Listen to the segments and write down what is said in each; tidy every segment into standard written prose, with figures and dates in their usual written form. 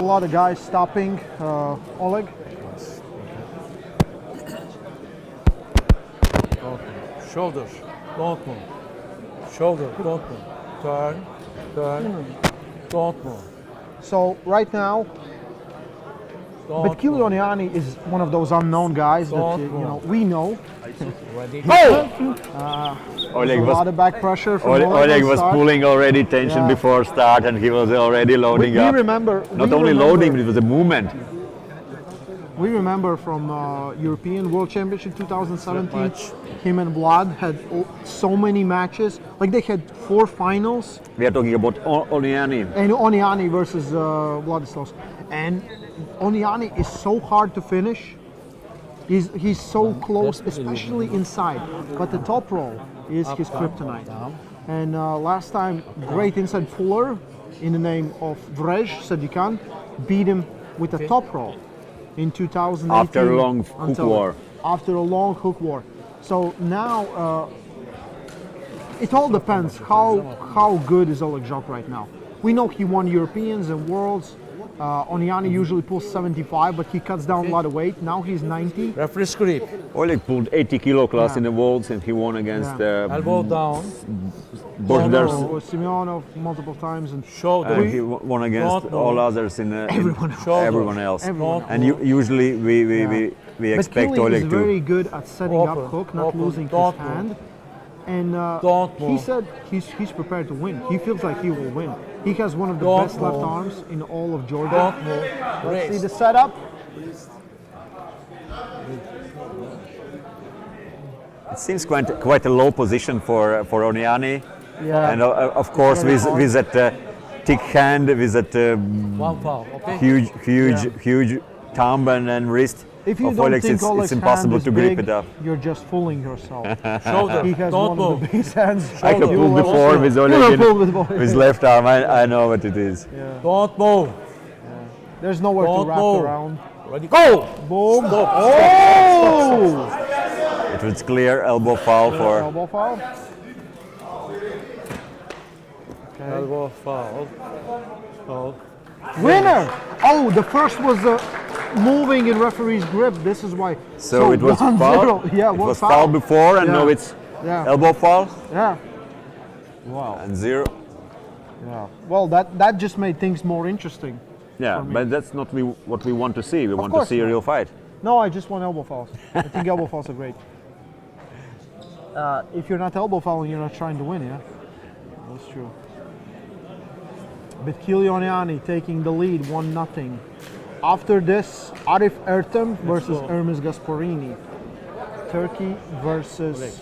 a lot of guys stopping Oleg. Shoulder, don't move. Shoulder, don't move. Turn, don't move. So right now, Betkili Oniani is one of those unknown guys that we know. Ready? Oleg A was lot of back pressure from Oleg on was start. pulling already tension Yeah. before start, and he was already loading We up. remember. Not only loading, but it was a movement. We remember from European World Championship 2017, Match. him and Vlad had so many matches. Like they had 4 finals, We are talking about Oniani. and Oniani versus Vladislav. And Oniani is so hard to finish. He's so close, especially inside. But the top roll is his kryptonite. And last time, great inside puller in the name of Vrej Sadikan beat him with a top roll in 2018. After a long hook war. After a long hook war. So now it all depends how good is Oleg Zhokh right now. We know he won Europeans and Worlds. Oniani usually pulls 75, but he cuts down a lot of weight. Now he's 90. Referee script. Oleg pulled 80 kilo class in the Worlds, and he won against Elbow down. Borders. Semyonov multiple times, and Shoulder. And he won against all others in everyone else. everyone else. Everyone And usually we expect Betkili Oleg is to. very good at setting up Open, hook, not open, losing his don't hand. And Don't he move. said he's prepared to win. He feels like he will win. He has one of the Don't best left move. arms in all of Georgia. Don't move. Let's see Raise. the setup. It seems quite a low position for Oniani. Yeah. And of course very with hard. with that thick hand, with that One foul, okay? huge thumb and wrist. If you of don't Oleg, think it's Oleg's impossible hand to is grip big, it up. you're just fooling yourself. Shoulder, He has don't one of move. the biggest hands. I could You pull will before also- with you Oleg will in- pull with both. with left arm. I know what it is. Don't move. There's nowhere to Don't wrap move. around. Ready? Go! Boom. Stop. Oh! It was clear elbow foul for. Elbow foul. Elbow foul. Foul. Winner! Oh, the first was moving in referee's grip. This is why. So it was 1-0. foul. Yeah, It one was foul. foul before, and Yeah. now it's Yeah. elbow foul Yeah. Wow. and 0. Yeah. Well, that just made things more interesting. Yeah, for me. but that's not what we want to see. We want to course see a not. real fight. No, I just want elbow fouls. I think elbow fouls are great. If you're not elbow fouling, you're not trying to win, yeah? That's true. Betkili Oniani taking the lead, 1-0. After this, Arif Ertem versus Ermes Gasparini. Turkey versus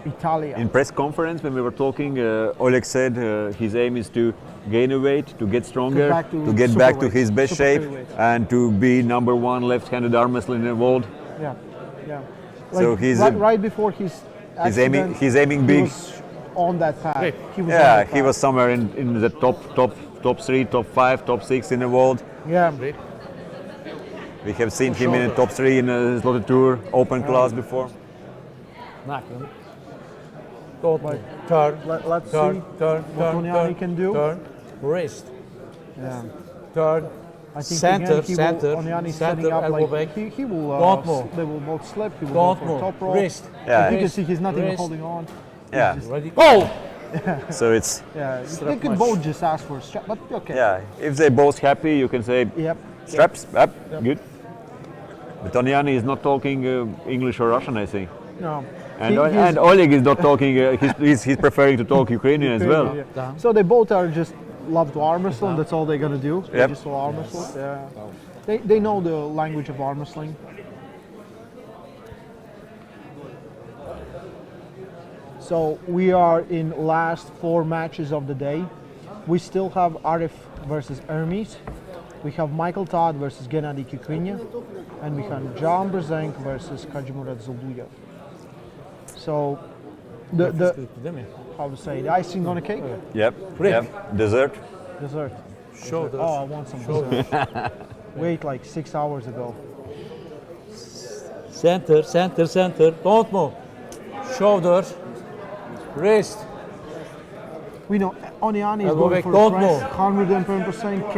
Italia. In press conference, when we were talking, Oleg said his aim is to gain a weight, to get stronger, back to to get super back to weight, his best super shape, heavyweight. and to be number 1 left-handed arm wrestler in the world. Yeah, yeah. So he's right before his accident, he's aiming he big. was on that path. Great. He was on Yeah, that he path. was somewhere in the top 3, top 5, top 6 in the world. Yeah. We have seen him in the top 3 in the Slaughter Tour Open class before. Knock him. Don't move. Turn. Let's Turn. see Turn. what Turn. Oniani Turn. can do. Turn. Wrist. Yeah. Turn. I think Center, again, center, Oniani's center, setting up elbow like back. he will. Don't move. They will both slip. He will Don't go for move. top roll. Wrist. Yeah. You can Wrist. see he's not even Wrist. holding on. Yeah, Ready? Go! so it's Yeah, Strap they could match. both just ask for a strap, but okay. yeah. If they're both happy, you can say Yep. straps up, good. But Oniani is not talking English or Russian, I think. No. And, He- he's- and Oleg is not talking. He's preferring to talk Ukrainian as well. Yeah. So they both are just love to arm wrestle, and that's all they're gonna do. They Yep. just will arm wrestle. Yeah. They know the language of arm wrestling. So we are in last 4 matches of the day. We still have Arif versus Hermes. We have Michael Todd versus Gennady Kikrinya. And we have John Brzenk versus Kajimurat Zuluyev. So the Değil mi? how to say, the icing on a cake? Yep. Rick. Yep. Dessert. Dessert. Shoulders. Oh, I want some dessert. Wait like 6 hours ago. Center, center, center. Don't move. Shoulder. Wrist. We know Oniani is Elbow going back, for a don't press. move. 110%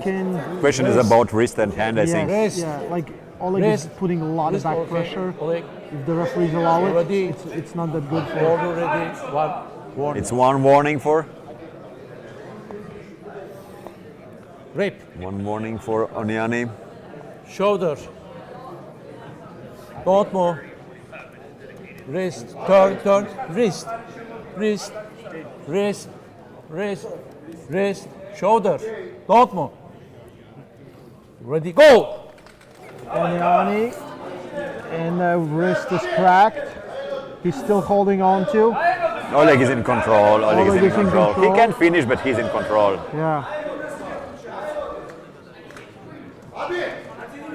can. Question is about wrist and hand, I think. Wrist. Yeah, like Oleg Wrist. is putting a lot of Wrist, back okay. pressure. Oleg, If the referees allow it, Ready. it's not that good for. order ready. One. Warning. It's one warning for Oniani. Shoulder. Don't move. Wrist. Turn. Wrist. Wrist. Shoulder. Don't move. Ready, go! Oniani, and the wrist is cracked. He's still holding on to. Oleg is in control. Oleg is Oleg in control. He can finish, but he's in control. Yeah.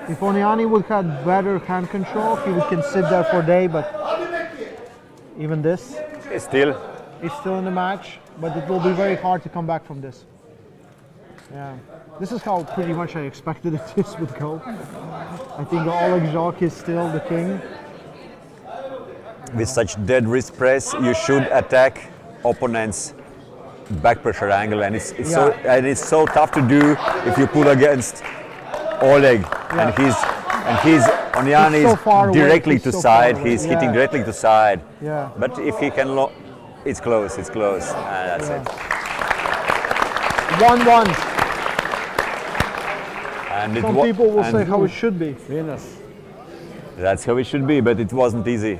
If Oniani would have better hand control, he can sit there for a day, but even this, Still, he's still in the match, but it will be very hard to come back from this. Yeah. This is how pretty much I expected this would go. I think Oleg Zhokh is still the king. with such dead wrist press, you should attack opponent's back pressure angle, and it's so tough to do if you pull against Oleg, and he's Oniani He's so far is away, directly he's to so side. far away. He's hitting directly to side. Yeah. But if he can, it's close. It's close. That's it. 1-1. And Some people will say how it should be. Venus. That's how it should be, but it wasn't easy.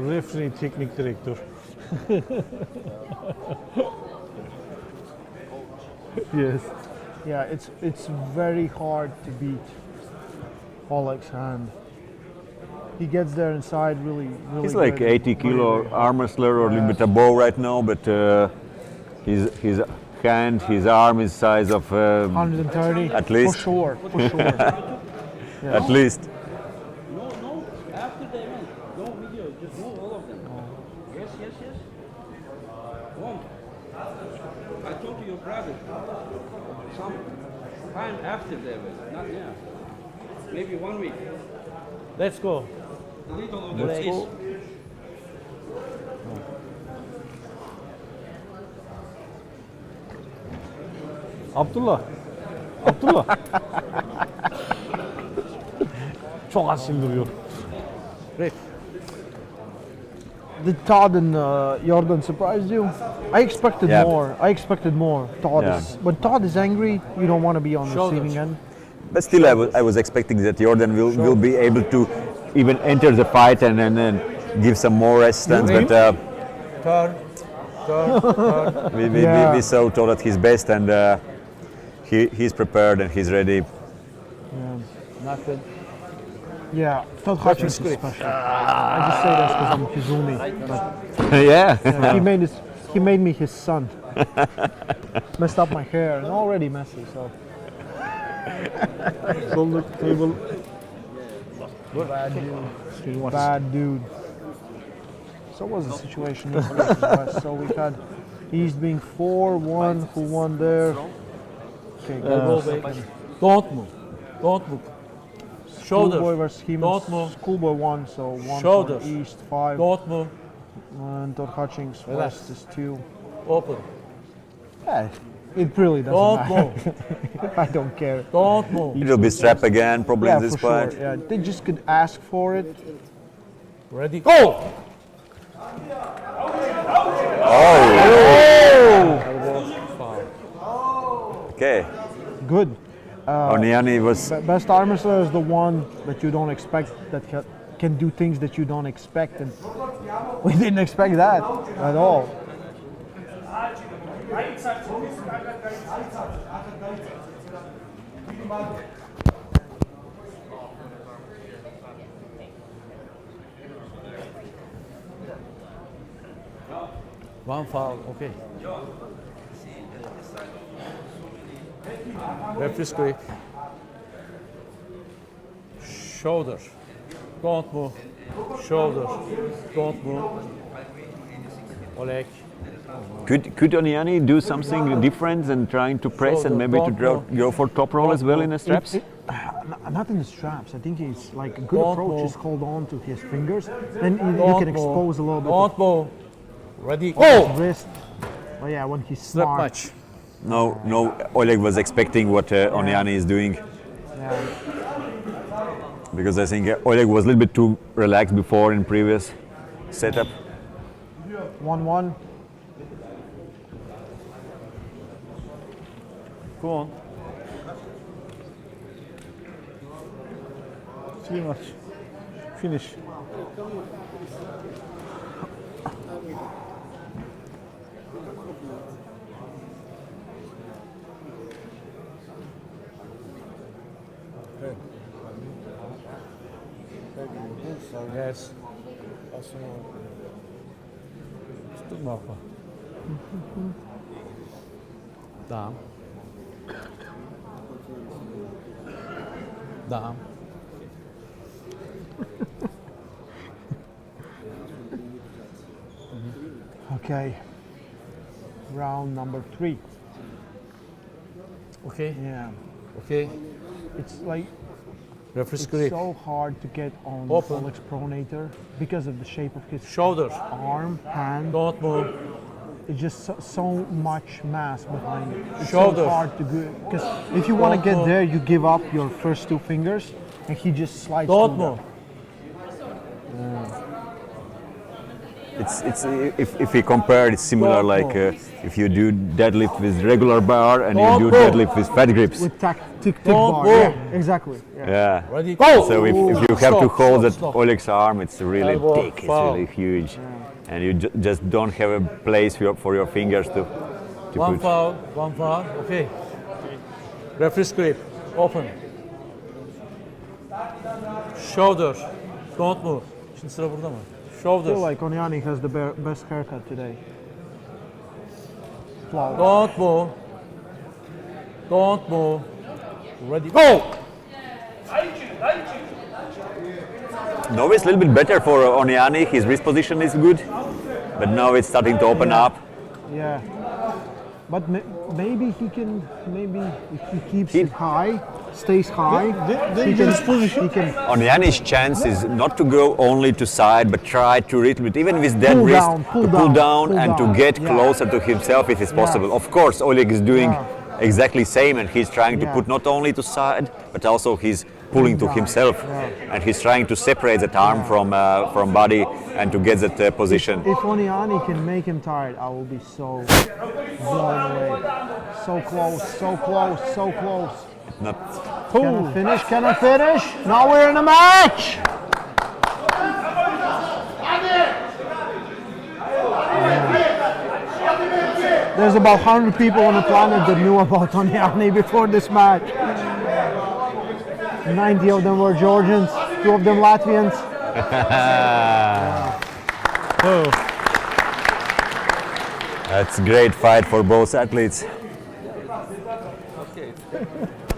Referee teknik direktör. Yes. Yeah, it's very hard to beat Oleg's hand. He gets there inside really He's like good. 80 kilo arm wrestler or a little bit above right now, but his hand, his arm is size of 130 at least. for sure. At least. No, after the event, no video, just move all of them. Yes. One. I told to your brother, some time after the event, not now. Maybe 1 week. Let's go. Delete all of them, Let's please. go. Abdullah. Çok asil duruyor. Ref. Did Todd and Jordan surprise you? I expected Yeah. more. Todd Yeah. is, when Todd is angry, you don't want to be on the Shoulders. receiving end. But still, I was expecting that Jordan will be able to even enter the fight and then give some more resistance. But Turn. we saw Todd at his best, and he's prepared and he's ready. Nothing. Yeah, Todd Hutchins is special. I just say that because I'm Kizumi. But Yeah. he made me his son. Messed up my hair and already messy. So Table. bad dude. So was the situation in the West. So we had East being 4-1, who won there. Okay, Elbow good. back. Don't move. Shoulder. Schoolboy versus him. Don't move. Schoolboy won, so 1 Shoulders. for East, 5. Don't move. And Todd Hutchings Relax. West is 2. Open. Yeah, it really doesn't Don't matter. move. I don't care. Don't move. It will be strap again, probably Yeah, in this for sure. fight. Yeah, they just could ask for it. Ready, go! Okay. Good. Oniani was Best arm wrestler is the one that you don't expect that can do things that you don't expect, and we didn't expect that at all. One foul, okay. Referee script. Shoulder. Don't move. Shoulder. Don't move. Oleg. Could Oniani do something different than trying to press and maybe to go for top roll as well in the straps? not in the straps. I think it's like a good Don't approach move. is hold on to his fingers. Then you Don't can move. expose a little bit Don't move. Ready? of his Go! wrist. Oh yeah, when he's Slap smart. match. No, Oleg was expecting what Oniani is doing, Yeah. because I think Oleg was a little bit too relaxed before in previous setup. 1-1. Go on. 3 match. Finish. Yes. Tutma apa? Down. Down. Okay. Round number 3. Okay. Yeah. Okay. It's like Referee it's grip. so hard to get on Open. Oleg's pronator because of the shape of his Shoulder. arm, hand. Don't move. It's just so much mass behind it. It's Shoulder. so hard to go because if you want to Don't get move. there, you give up your first 2 fingers, and he just slides. Don't through move. It's if we compare, it's similar Don't like move. if you do deadlift with regular bar and Don't you do move. deadlift with fat grips. with tick Don't bar. move. Yeah, exactly. Yeah. Yeah. Ready? Go! So if you have to Stop, hold stop, that stop. Oleg's arm, it's really Elbow, thick, it's foul. really huge, and you just don't have a place for your fingers to One put. foul, one foul. Okay. Referee grip. Open. Shoulder. Don't move. Şimdi sıra burada mı? I feel Shoulder. like Oniani has the best haircut today. Flawless. Don't move. Don't move. Ready? Go! Now it's a little bit better for Oniani. His wrist position is good, but now it's starting to open up. Yeah. But maybe he can. Maybe if he keeps He- it high, stays high, he can Oniani's chance is not to go only to side, but try to little bit, even with that Pull wrist, down, pull to pull down, down pull and down. to get Yeah. closer to himself if it's possible. Of course, Oleg is doing Yeah. exactly same, and he's trying to Yeah. put not only to side, but also he's pulling to down. himself, and he's trying to separate that arm from body and to get that position. If Oniani can make him tired, I will be so blown away. So close, so close, so close. Not Can I finish? Can I finish? Now we're in a match! There's about 100 people on the planet that knew about Oniani before this match. 90 of them were Georgians, 2 of them Latvians. That's a great fight for both athletes.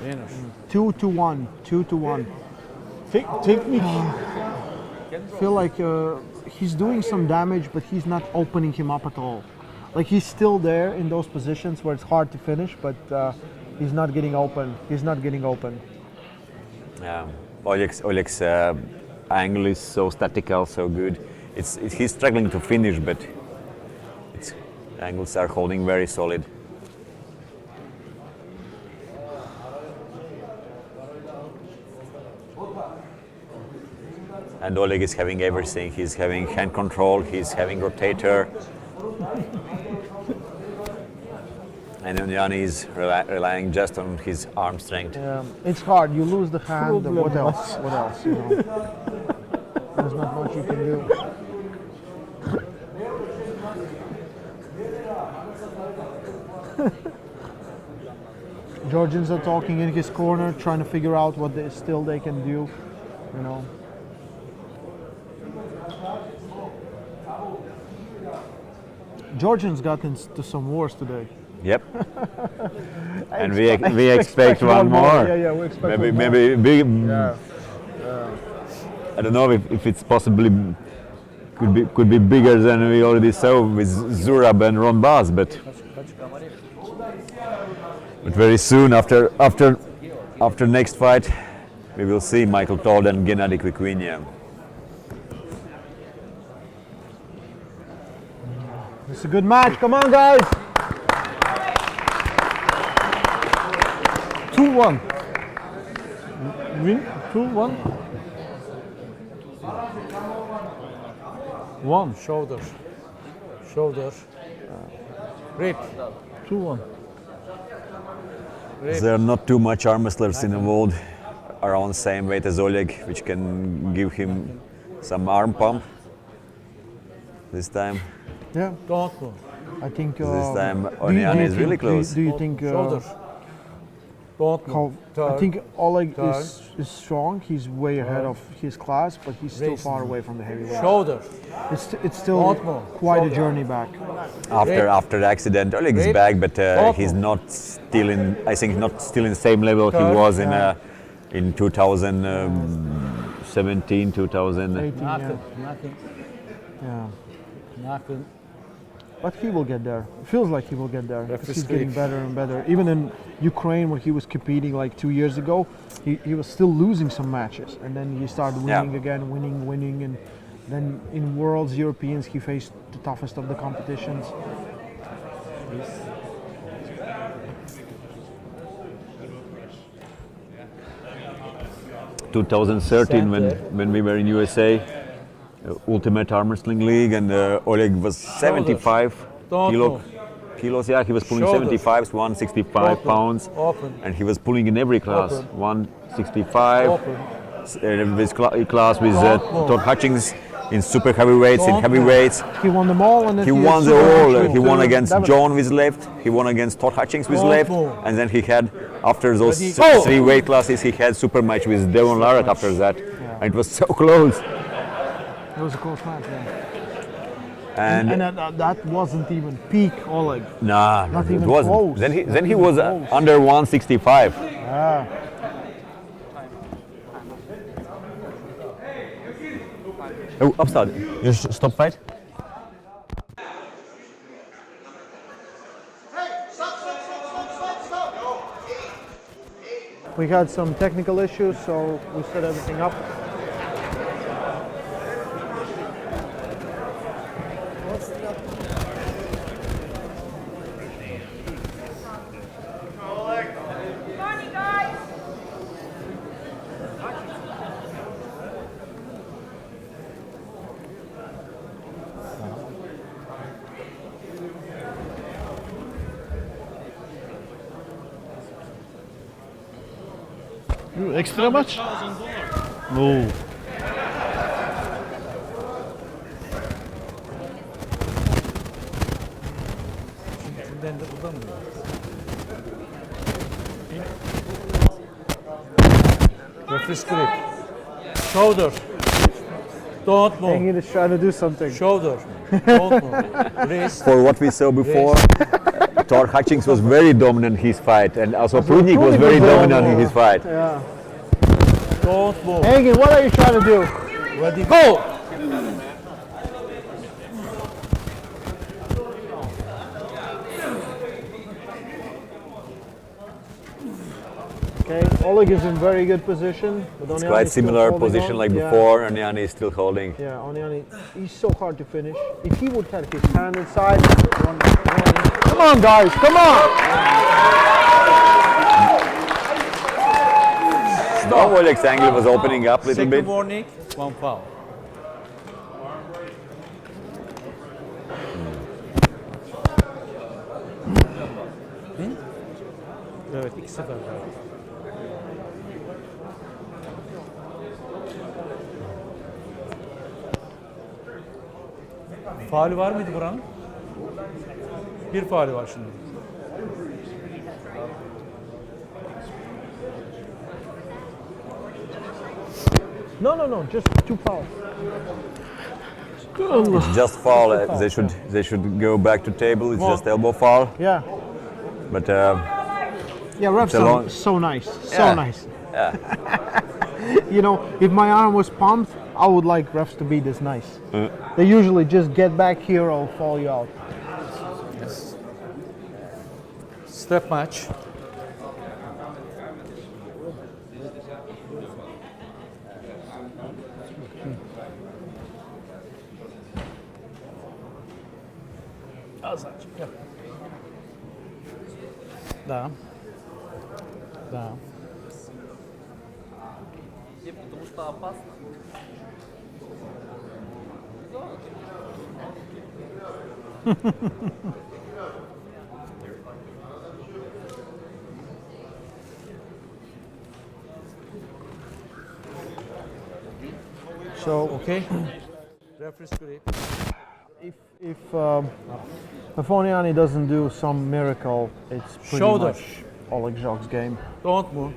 Finish. 2-1, 2-1. Technique. I feel like he's doing some damage, but he's not opening him up at all. Like he's still there in those positions where it's hard to finish, but he's not getting open. He's not getting open. Oleg's angle is so statical, so good. He's struggling to finish, but angles are holding very solid. And Oleg is having everything. He's having hand control, he's having rotator. And Oniani is relying just on his arm strength. It's hard. You lose the hand. What else? What else? You know? There's not much you can do. Georgians are talking in his corner, trying to figure out what they can do. You know. Georgians got into some wars today. Yep. And we expect one more. Yeah, we expect Maybe one more. maybe big. Yeah. I don't know if it's possibly could be bigger than we already saw with Zurab and Ron Baz, but very soon after next fight, we will see Michael Todd and Gennady Kvikwinia. It's a good match. Come on, guys. 2-1. Win 2-1. 1 shoulder. Shoulder. Rip. 2-1. There are not too much arm wrestlers in the world around same weight as Oleg, which can give him some arm pump. This time, Yeah, Don't move. I think. this time do you Oniani is think- really do you- close. Do you think? Shoulder. Don't How, move. I Turn. think Oleg Turn. is strong. He's way ahead of his class, but he's still Raise. far away from the heavyweight. Shoulder. It's still Don't move. quite a Shoulder. journey back. After the accident, Oleg is Rip. back, but Don't he's move. not still in. I think not still in the same level he Turn. was in 2017, 2000. 18, yeah. Nothing. Yeah. Nothing. But he will get there. It feels like he will get there. Because he's Referee getting speak. better and better. Even in Ukraine, when he was competing like 2 years ago, he was still losing some matches. And then he started winning again, winning. And then in Worlds, Europeans, he faced the toughest of the competitions. 2013 when we were in USA, Ultimate Arm Wrestling League, and Oleg was 75 Don't move. kilos. Yeah, he was pulling Shoulders. 75s, 165 Open. pounds, Open. and he was pulling in every class. Open. 165, Open. with class with Don't move. Todd Hutchings in super heavyweights, in Don't heavyweights. He won them all, and then He was won the super all. happy He won to against David. John with left. He won against Todd Hutchings with Don't left. move. And then he had, after those Ready, go. 3 weight classes, he had super match with Devon Larratt after that. And it was so close. It was a close match, yeah. And And that wasn't even peak Oleg. nah, Not it even wasn't. close. Then he Not even was close. under 165. Yeah. Oh, upside. You stop fight. We had some technical issues, so we set everything up. Morning, guys. Ekstra maç. Oo. Şimdiden de buradan mı? Referee grip. Shoulder. Don't move. Engin is trying to do something. Shoulder. Don't move. Wrist. For what we saw before, Todd Hutchings was very dominant in his fight, and also Prudnik was very dominant in his fight. Yeah. Don't move. Engin, what are you trying to do? Ready, go! Okay, Oleg is in very good position. But It's Oniani quite is still similar holding position on. like Yeah. before, and Oniani is still holding. Yeah, Oniani, he's so hard to finish. If he would have his hand inside, come on, guys, come on! Now Oleg's angle was opening up a little Second bit. warning, one foul. Evet, 2 sefer var. Faulü var mıydı buranın? Bir faulü var şimdi. No, just 2 fouls. It's just foul. They should go back to table. It's just elbow foul. Yeah, But yeah, refs It's a are long- so nice, so Yeah. nice. You know, if my arm was pumped, I would like refs to be this nice. They usually just get back here or fall you out. Step match. Значи, да. Да. Потому что опасно. So Okay. Referee script. if Oniani doesn't do some miracle, it's pretty Shoulder. much Oleg Zhokh's game. Don't move.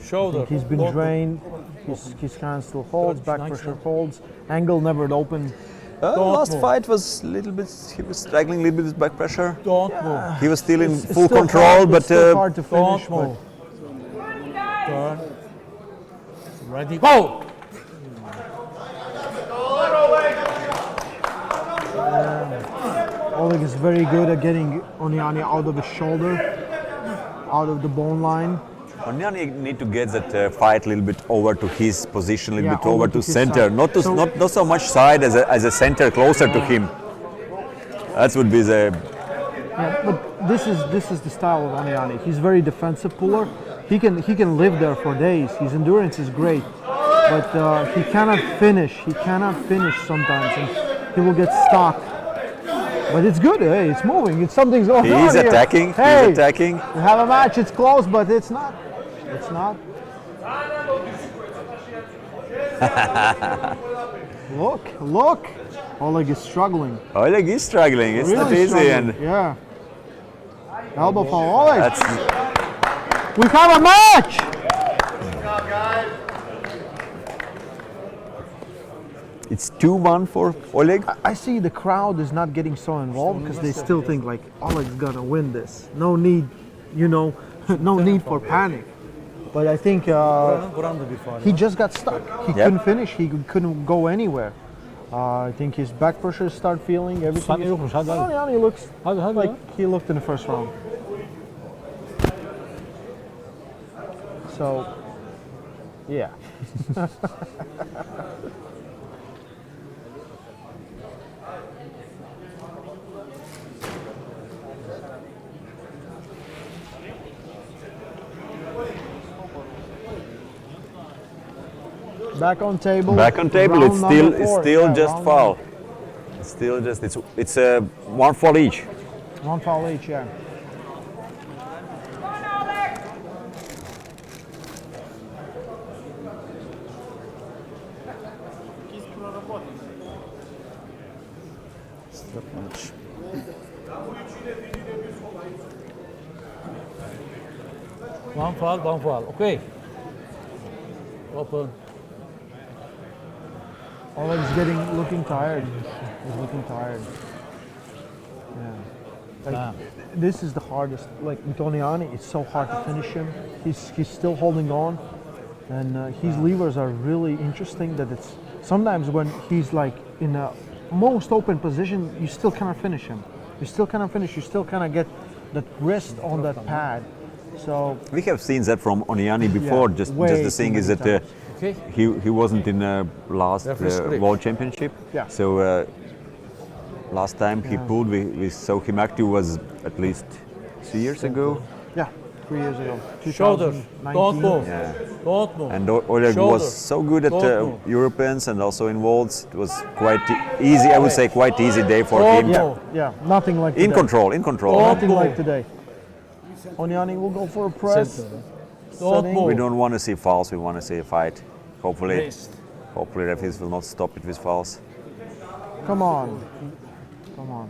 Shoulder. He's been Don't drained. His hand still holds. Back pressure holds. Angle never open. Don't last move. fight was a little bit, he was struggling a little bit with back pressure. Move. Don't move. He was still in It's full still control, hard, but it's still hard to finish. Don't But move. Turn. Ready, go! Oleg is very good at getting Oniani out of his shoulder, out of the bone line. Oniani need to get that fight a little bit over to his position, a little Yeah, bit over over to to his center, side. not to So- not so much side as a center closer to him. That would be the Yeah, but this is the style of Oniani. He's very defensive puller. He can live there for days. His endurance is great, but he cannot finish. He cannot finish sometimes, and he will get stuck. But it's good. Hey, it's moving. It's something's going on he's here. attacking. Hey, He's attacking. we have a match. It's close, but it's not. It's not. Look. Oleg is struggling. Oleg is struggling. It's Really not easy, struggling. and Yeah. Elbow for Oleg. that's We have a match. it's 2-1 for Oleg. I see the crowd is not getting so involved because they still think like Oleg's gonna win this. No need, no need for panic. But I think Buran da bir faul. he just got stuck. He Yep. couldn't finish. He couldn't go anywhere. I think his back pressure start feeling everything. Saniye yokmuş, hadi, hadi. Oniani looks Hadi hadi. like he looked in the first round. So, yeah. Back on table. Back on table. round It's number still four. Yeah, just round foul. It's still just it's one fall each. One foul each, yeah. Come on, Oleg. One foul. Okay. Open. Oleg's looking tired. He's looking tired. Yeah. Like, this is the hardest. Like with Oniani, it's so hard to finish him. He's still holding on, and his levers are really interesting. That it's sometimes when he's like in a most open position, you still cannot finish him. You still cannot finish. You still cannot get that wrist on that pad. So We have seen that from Oniani before. Yeah, Just way the thing too is many that times. Okay. he wasn't in last Referee script. World Championship. Yeah. So last time he pulled with so him active was at least 2 years ago. yeah, 3 years ago. Shoulder. 2019. Don't move. Yeah. Don't move. And Oleg Shoulder. was so good at Don't move. Europeans and also in Worlds. It was quite easy. I would say quite easy day for Don't him. move. Yeah, nothing like In today. control. Oh. Nothing like today. Oniani will go for a press. Don't setting. move. We don't want to see fouls. We want to see a fight. Hopefully, Wrist. hopefully referees will not stop it with fouls. Come on. Come on.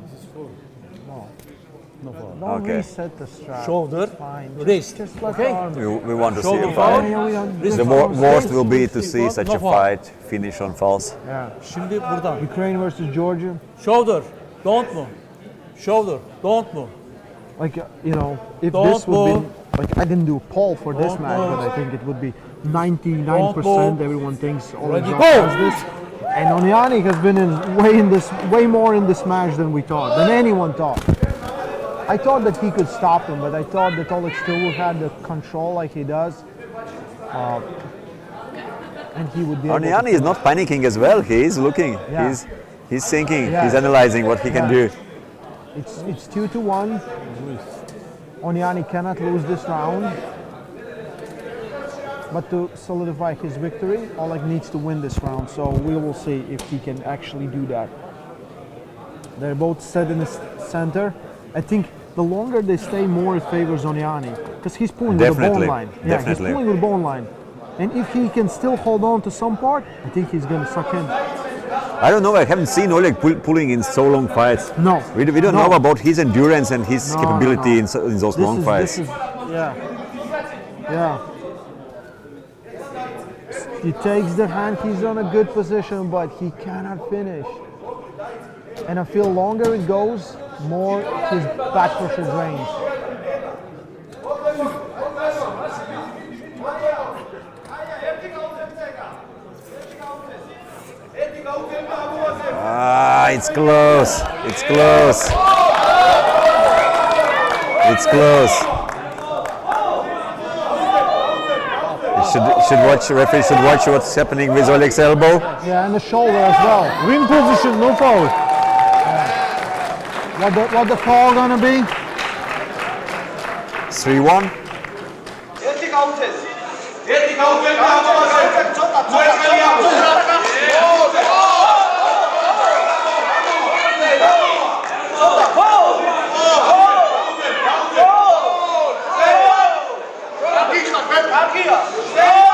No foul. Don't Okay. reset the strap. Shoulder. It's fine. Wrist. Just let Okay. the arm. We want to see Shoulder a foul. fight. Yeah, we don't- Wrist The foul. worst will be to see such No a foul. fight finish on fouls. Yeah. Şimdi buradan. Ukraine versus Georgia. Shoulder. Don't move. Shoulder. Don't move. Like, if Don't this would move. be, like, I didn't do a poll for this Don't match, move. but I think it would be 99%. move. Everyone thinks Oleg Ready, Zhokh go! has this. And Oniani has been way more in this match than we thought, than anyone thought. I thought that he could stop him, but I thought that Oleg still had the control like he does. And he would be able to Oniani is not panicking as well. He is looking. Yeah. He's thinking. Yeah. He's analyzing what he can Yeah. do. It's 2-1. Oniani cannot lose this round. But to solidify his victory, Oleg needs to win this round. So we will see if he can actually do that. They're both set in the center. I think the longer they stay, more it favors Oniani because he's pulling with the bone line. Yeah, he's pulling with the bone line. And if he can still hold on to some part, I think he's going to suck in. I don't know. I haven't seen Oleg pulling in so long fights. No. We don't know about his endurance and his capability in those long fights. Yeah. He takes the hand. He's on a good position, but he cannot finish. And I feel longer it goes, more his back pressure drains. It's close. It's close. It's close. Referee should watch what's happening with Oleg's elbow. Yeah, and the shoulder as well. Ring position, no foul. What the call gonna be? 3-1. Aqui, ó.